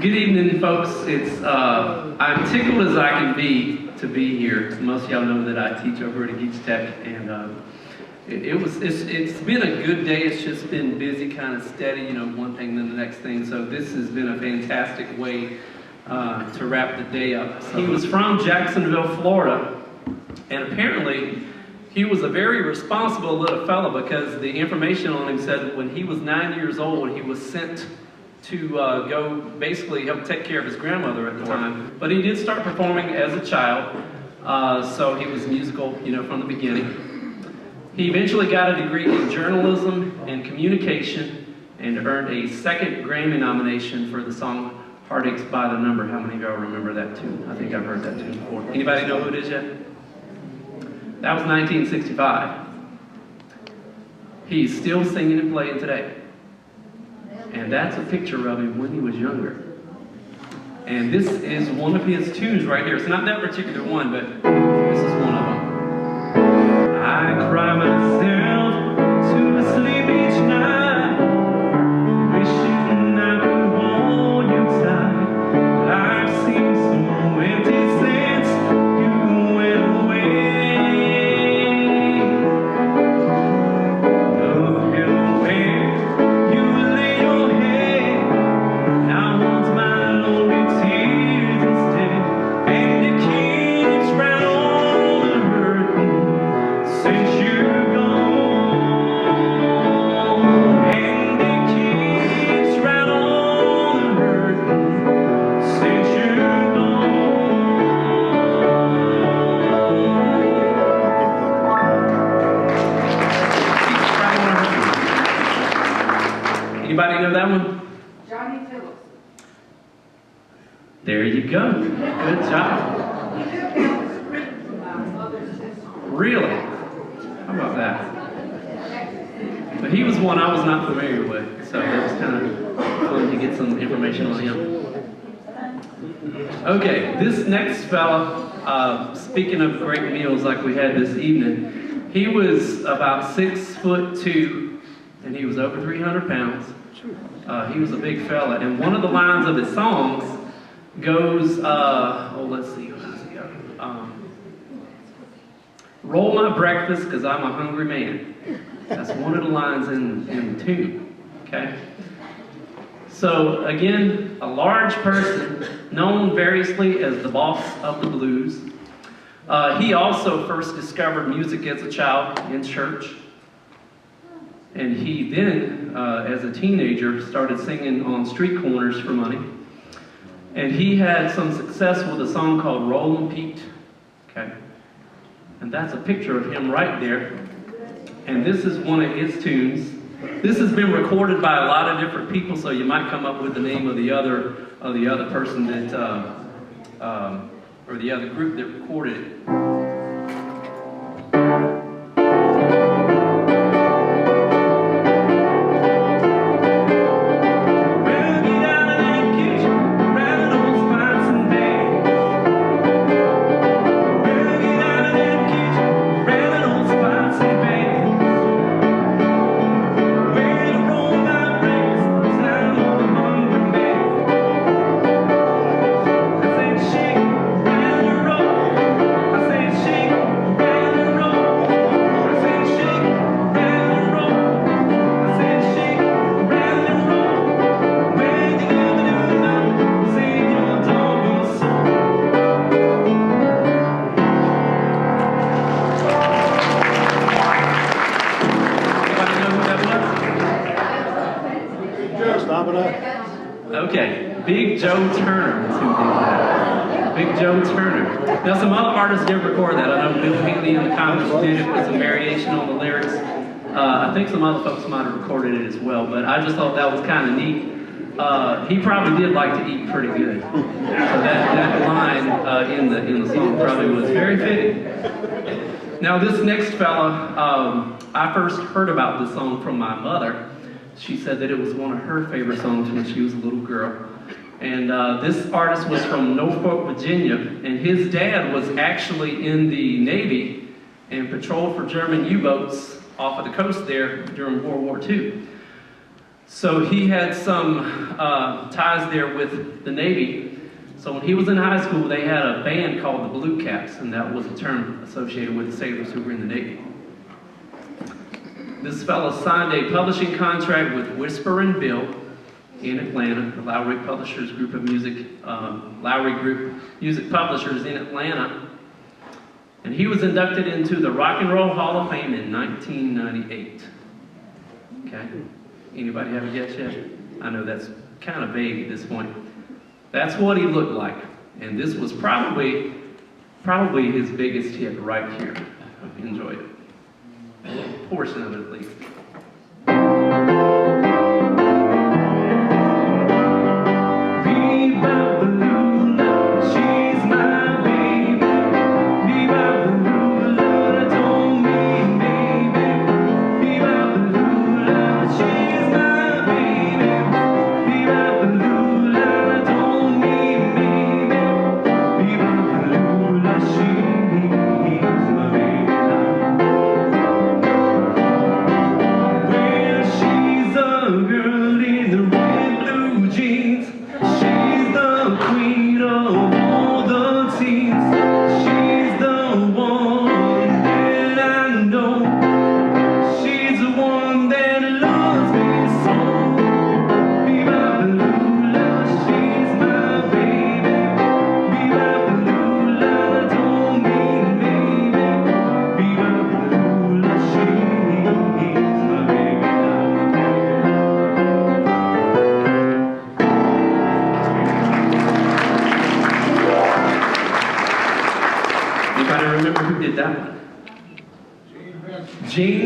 Good evening, folks. I'm tickled as I can be to be here. Most of y'all know that I teach over at Geeks Tech, and it's been a good day. It's just been busy, kind of steady, one thing then the next thing. So this has been a fantastic way to wrap the day up. He was from Jacksonville, Florida, and apparently he was a very responsible little fella, because the information on him said that when he was 9 years old, he was sent to go basically help take care of his grandmother at the time. But he did start performing as a child, so he was musical, from the beginning. He eventually got a degree in journalism and communication and earned a second Grammy nomination for the song Heartaches by the Number. How many of y'all remember that tune? I think I've heard that tune before. Anybody know who it is yet? That was 1965. He's still singing and playing today. And that's a picture of him when he was younger. And this is one of his tunes right here. It's not that particular one, but this is one of them. I cry myself to sleep each night, wishing I could hold you tight. Life seems so empty since you went away. Look at where you lay your head. I want my lonely tears instead, and it keeps right on hurting since you're gone. And it keeps right on hurting since you're gone. Keeps right on hurting. Anybody know that one? Johnny Phillips. There you go. Good job. Really? How about that? But he was one I was not familiar with, so it was kind of fun to get some information on him. Okay, this next fella, speaking of great meals like we had this evening, he was about 6'2", and he was over 300 pounds. He was a big fella, and one of the lines of his songs goes, let's see, what does he go? Roll my breakfast, because I'm a hungry man. That's one of the lines in the tune, okay? So, again, a large person, known variously as the boss of the blues. He also first discovered music as a child in church. And he then, as a teenager, started singing on street corners for money. And he had some success with a song called Roland Pete. Okay? And that's a picture of him right there. And this is one of his tunes. This has been recorded by a lot of different people, so you might come up with the name of the other person that, or the other group that recorded it. Okay, Big Joe Turner is who did that. Big Joe Turner. Now some other artists did record that. I know Bill Haley and the Comets did it with some variation on the lyrics. I think some other folks might have recorded it as well, but I just thought that was kind of neat. He probably did like to eat pretty good. So that line in the song probably was very fitting. Now this next fella, I first heard about this song from my mother. She said that it was one of her favorite songs when she was a little girl. And this artist was from Norfolk, Virginia, and his dad was actually in the Navy and patrolled for German U-boats off of the coast there during World War II. So he had some ties there with the Navy. So when he was in high school, they had a band called the Blue Caps, and that was a term associated with the sailors who were in the Navy. This fellow signed a publishing contract with Whisper and Bill in Atlanta, the Lowry Publishers Group of Music, Lowry Group Music Publishers in Atlanta. And he was inducted into the Rock and Roll Hall of Fame in 1998. Okay? Anybody have a guess yet? I know that's kind of vague at this point. That's what he looked like. And this was probably his biggest hit right here. Enjoy it. A little portion of it at least.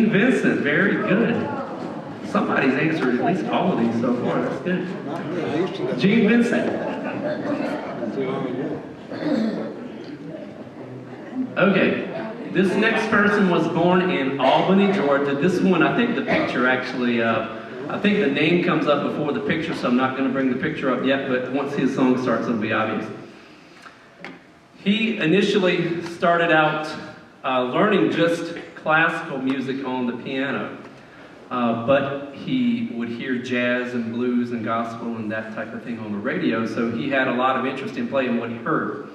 Vincent, very good. Somebody's answered at least all of these so far. That's good. Gene Vincent. Okay, this next person was born in Albany, Georgia. This one, I think the picture actually, I think the name comes up before the picture, so I'm not going to bring the picture up yet, but once his song starts, it'll be obvious. He initially started out learning just classical music on the piano, but he would hear jazz and blues and gospel and that type of thing on the radio, so he had a lot of interest in playing what he heard.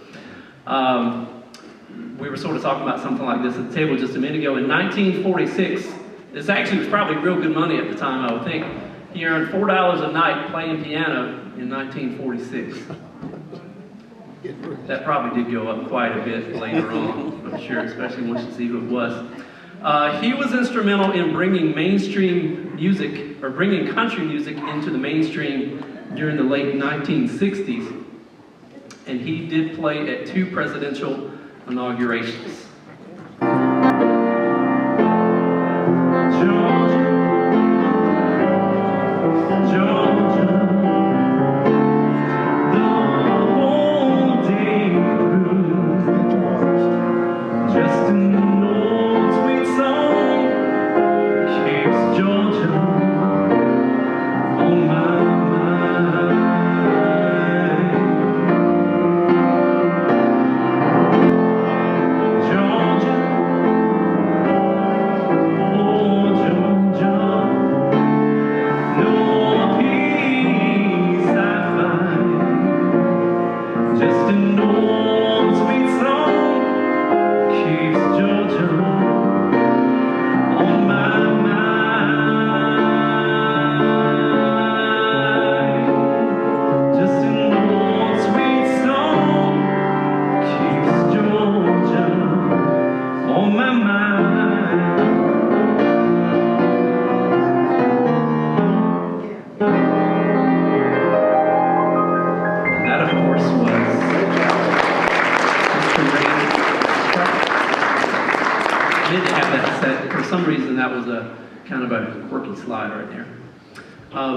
We were sort of talking about something like this at the table just a minute ago. In 1946, this actually was probably real good money at the time, I would think. He earned $4 a night playing piano in 1946. That probably did go up quite a bit later on, I'm sure, especially once you see who it was. He was instrumental in bringing mainstream music, or bringing country music into the mainstream during the late 1960s. And he did play at 2 presidential inaugurations.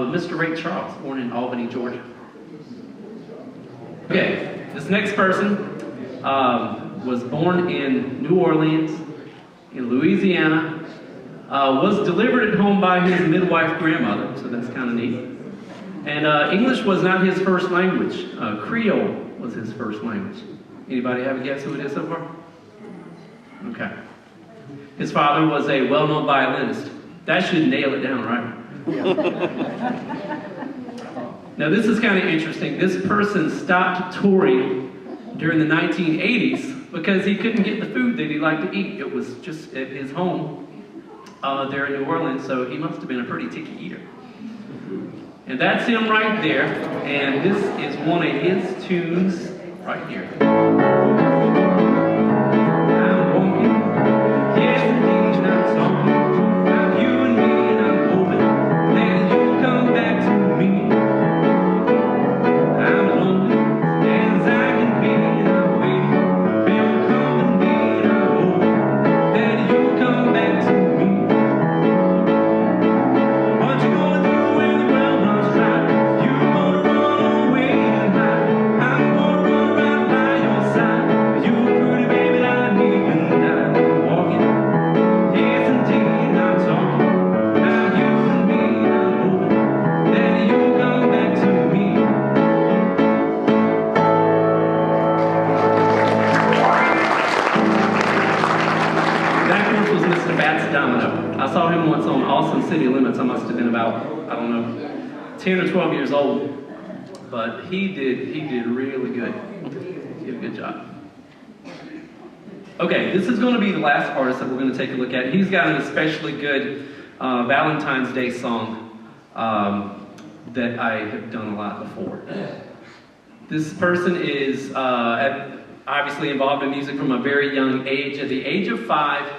Mr. Ray Charles, born in Albany, Georgia. Okay, this next person was born in New Orleans, in Louisiana, was delivered at home by his midwife grandmother, so that's kind of neat. And English was not his first language. Creole was his first language. Anybody have a guess who it is so far? Okay. His father was a well-known violinist. That should nail it down, right? Now this is kind of interesting. This person stopped touring during the 1980s because he couldn't get the food that he liked to eat. It was just at his home there in New Orleans, so he must have been a pretty picky eater. And that's him right there, and this is one of his tunes right here. I'm walking, yes indeed, I'm talking about you and me, and I'm hoping that you'll come back to me. I'm lonely as I can be, and I'm waiting for your company, and I'm hoping that you'll come back to me. What you gonna do when the well runs dry? You gonna run away and hide? I'm gonna run right by your side. You pretty baby, I need you and I'm walking. Yes indeed, I'm talking about you and me, and I'm hoping that you'll come back to me. That course was Mr. Bats Domino. I saw him once on Austin City Limits. I must have been about, I don't know, 10 or 12 years old. But he did really good. He did a good job. Okay, this is going to be the last artist that we're going to take a look at. He's got an especially good Valentine's Day song that I have done a lot before. This person is obviously involved in music from a very young age. At the age of 5,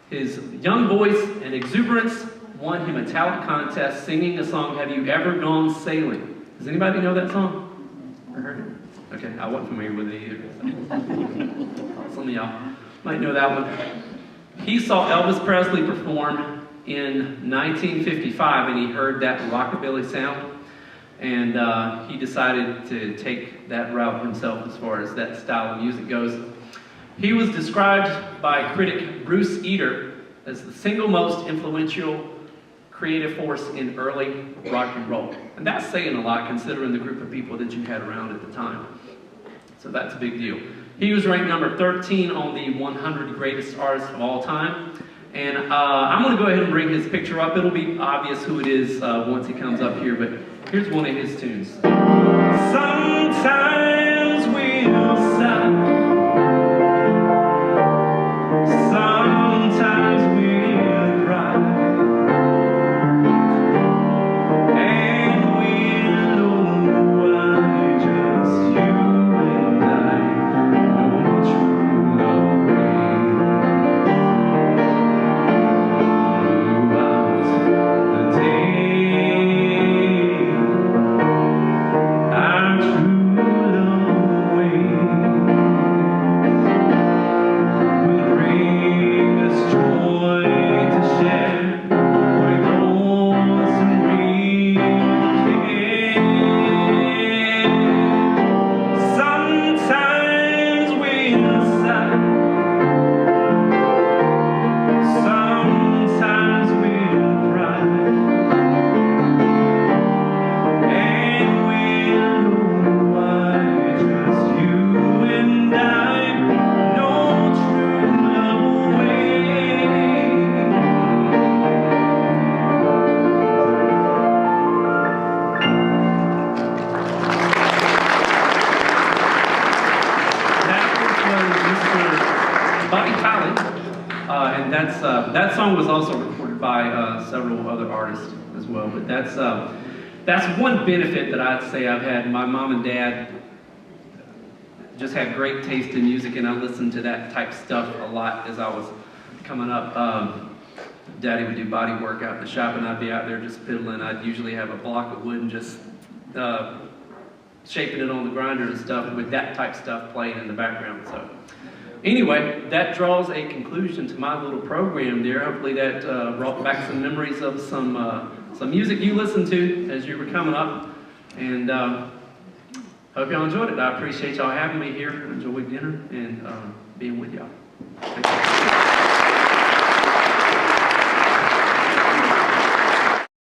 his young voice and exuberance won him a talent contest singing a song, Have You Ever Gone Sailing? Does anybody know that song? Ever heard it? Okay, I wasn't familiar with it either. Some of y'all might know that one. He saw Elvis Presley perform in 1955, and he heard that rockabilly sound, and he decided to take that route himself as far as that style of music goes. He was described by critic Bruce Eder as the single most influential creative force in early rock and roll. And that's saying a lot considering the group of people that you had around at the time. So that's a big deal. He was ranked number 13 on the 100 greatest artists of all time. And I'm going to go ahead and bring his picture up. It'll be obvious who it is once he comes up here, but here's one of his tunes. Sometimes we'll sigh. Sometimes we'll cry. And we'll know why just you and I know true love throughout the day. Our true love will bring us joy to share with those who really care. Sometimes we'll sigh, sometimes we'll cry, and we'll know why just you and I know true love That was Mr. Buddy Holly, and that song was also recorded by several other artists as well. But that's one benefit that I'd say I've had. My mom and dad just had great taste in music, and I listened to that type stuff a lot as I was coming up. Daddy would do body work out in the shop, and I'd be out there just fiddling. I'd usually have a block of wood and just shaping it on the grinder and stuff with that type stuff playing in the background. So anyway, that draws a conclusion to my little program there. Hopefully that brought back some memories of some music you listened to as you were coming up. And hope y'all enjoyed it. I appreciate y'all having me here. Enjoyed dinner and being with y'all. Thank you.